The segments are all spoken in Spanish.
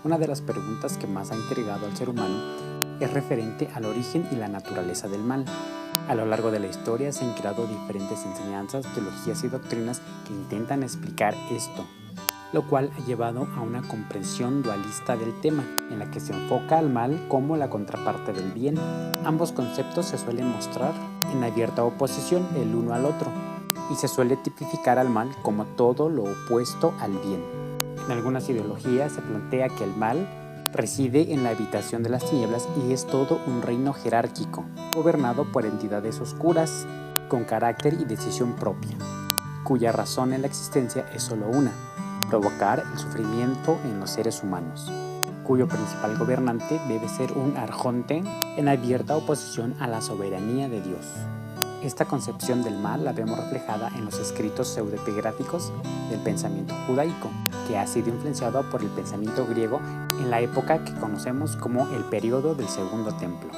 Una de las preguntas que más ha intrigado al ser humano es referente al origen y la naturaleza del mal. A lo largo de la historia se han creado diferentes enseñanzas, teologías y doctrinas que intentan explicar esto, lo cual ha llevado a una comprensión dualista del tema, en la que se enfoca al mal como la contraparte del bien. Ambos conceptos se suelen mostrar en abierta oposición el uno al otro, y se suele tipificar al mal como todo lo opuesto al bien. En algunas ideologías se plantea que el mal reside en la habitación de las tinieblas y es todo un reino jerárquico, gobernado por entidades oscuras, con carácter y decisión propia, cuya razón en la existencia es solo una: provocar el sufrimiento en los seres humanos, cuyo principal gobernante debe ser un arjonte en abierta oposición a la soberanía de Dios. Esta concepción del mal la vemos reflejada en los escritos pseudoepigráficos del pensamiento judaico, que ha sido influenciado por el pensamiento griego en la época que conocemos como el período del Segundo Templo.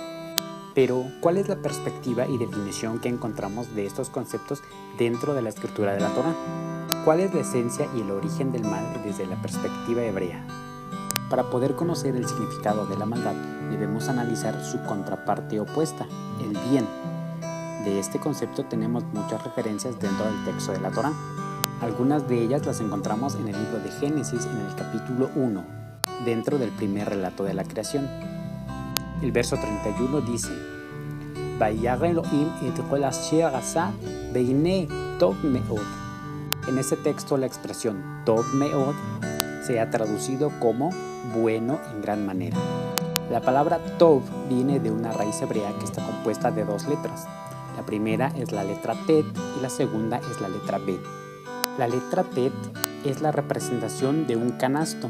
Pero, ¿cuál es la perspectiva y definición que encontramos de estos conceptos dentro de la escritura de la Torá? ¿Cuál es la esencia y el origen del mal desde la perspectiva hebrea? Para poder conocer el significado de la maldad, debemos analizar su contraparte opuesta, el bien. De este concepto tenemos muchas referencias dentro del texto de la Torá. Algunas de ellas las encontramos en el libro de Génesis, en el capítulo 1, dentro del primer relato de la creación. El verso 31 dice: Vayar Elohim et kol asher asa veine tov meod. En ese texto la expresión tov meod se ha traducido como bueno en gran manera. La palabra tov viene de una raíz hebrea que está compuesta de dos letras. La primera es la letra tet y la segunda es la letra bet. La letra tet es la representación de un canasto.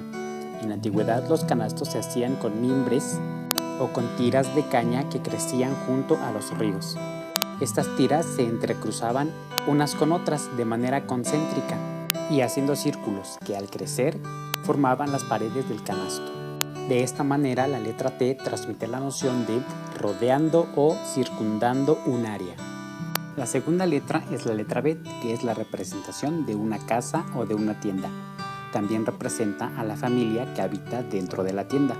En la antigüedad los canastos se hacían con mimbres o con tiras de caña que crecían junto a los ríos. Estas tiras se entrecruzaban unas con otras de manera concéntrica y haciendo círculos que al crecer formaban las paredes del canasto. De esta manera la letra T transmite la noción de rodeando o circundando un área. La segunda letra es la letra Bet, que es la representación de una casa o de una tienda. También representa a la familia que habita dentro de la tienda.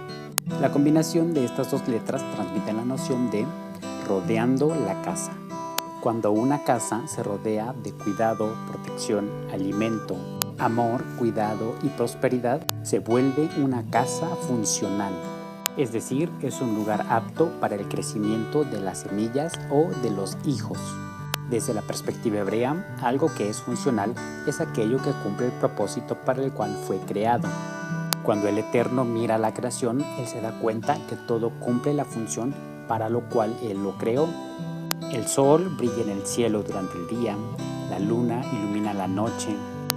La combinación de estas dos letras transmite la noción de rodeando la casa. Cuando una casa se rodea de cuidado, protección, alimento, amor, cuidado y prosperidad, se vuelve una casa funcional. Es decir, es un lugar apto para el crecimiento de las semillas o de los hijos. Desde la perspectiva hebrea, algo que es funcional es aquello que cumple el propósito para el cual fue creado. Cuando el Eterno mira la creación, Él se da cuenta que todo cumple la función para lo cual Él lo creó. El sol brilla en el cielo durante el día, la luna ilumina la noche,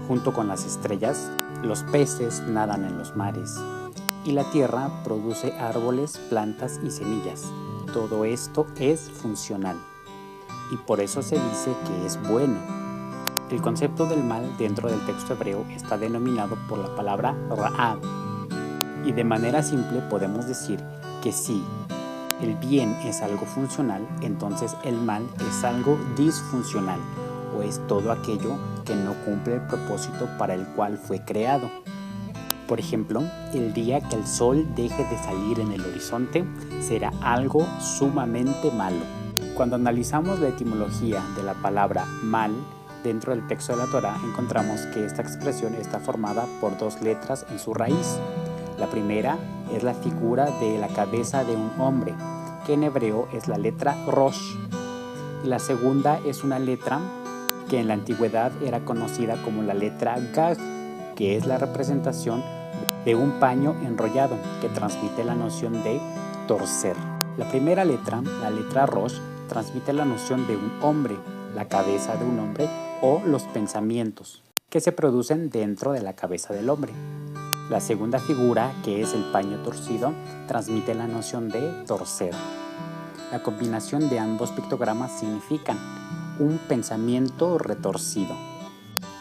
junto con las estrellas, los peces nadan en los mares, y la tierra produce árboles, plantas y semillas. Todo esto es funcional, y por eso se dice que es bueno. El concepto del mal dentro del texto hebreo está denominado por la palabra Ra'ah, y de manera simple podemos decir que si el bien es algo funcional, entonces el mal es algo disfuncional, o es todo aquello que no cumple el propósito para el cual fue creado. Por ejemplo, el día que el sol deje de salir en el horizonte será algo sumamente malo. Cuando analizamos la etimología de la palabra mal dentro del texto de la Torá, encontramos que esta expresión está formada por dos letras en su raíz. La primera es la figura de la cabeza de un hombre, que en hebreo es la letra Rosh. Y la segunda es una letra que en la antigüedad era conocida como la letra Gag, que es la representación de un paño enrollado, que transmite la noción de torcer. La primera letra, la letra Rosh, transmite la noción de un hombre, la cabeza de un hombre o los pensamientos que se producen dentro de la cabeza del hombre. La segunda figura, que es el paño torcido, transmite la noción de torcer. La combinación de ambos pictogramas significan un pensamiento retorcido.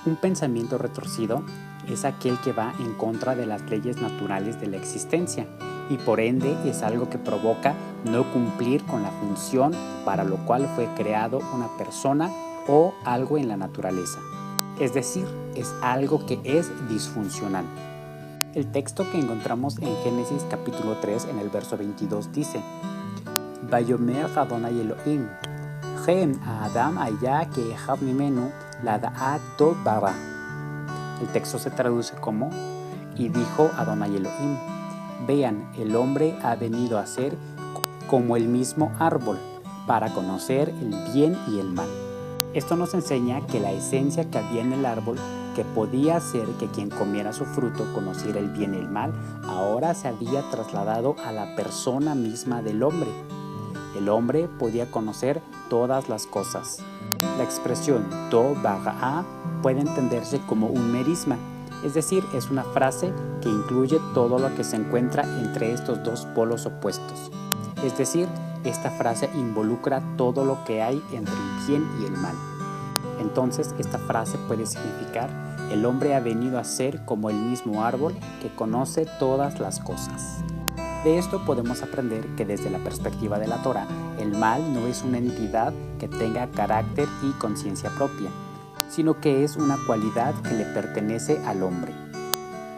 Un pensamiento retorcido es aquel que va en contra de las leyes naturales de la existencia y por ende es algo que provoca no cumplir con la función para lo cual fue creado una persona o algo en la naturaleza. Es decir, es algo que es disfuncional. El texto que encontramos en Génesis capítulo 3 en el verso 22 dice: Vayomer Adonai Elohim, Hem Adam haya keechad mimenu lada'at tov bara. El texto se traduce como: y dijo Adonai Elohim, vean, el hombre ha venido a ser como el mismo árbol, para conocer el bien y el mal. Esto nos enseña que la esencia que había en el árbol, que podía hacer que quien comiera su fruto conociera el bien y el mal, ahora se había trasladado a la persona misma del hombre. El hombre podía conocer todas las cosas. La expresión tov bara puede entenderse como un merisma, es decir, es una frase que incluye todo lo que se encuentra entre estos dos polos opuestos. Es decir, esta frase involucra todo lo que hay entre el bien y el mal. Entonces, esta frase puede significar: el hombre ha venido a ser como el mismo árbol que conoce todas las cosas. De esto podemos aprender que desde la perspectiva de la Torá, el mal no es una entidad que tenga carácter y conciencia propia, sino que es una cualidad que le pertenece al hombre.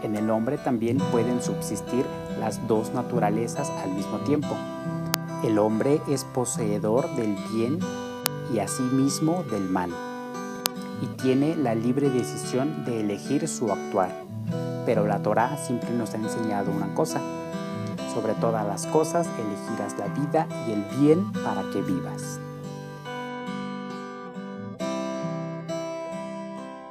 En el hombre también pueden subsistir las dos naturalezas al mismo tiempo. El hombre es poseedor del bien y asimismo del mal, y tiene la libre decisión de elegir su actuar. Pero la Torá siempre nos ha enseñado una cosa: sobre todas las cosas elegirás la vida y el bien para que vivas.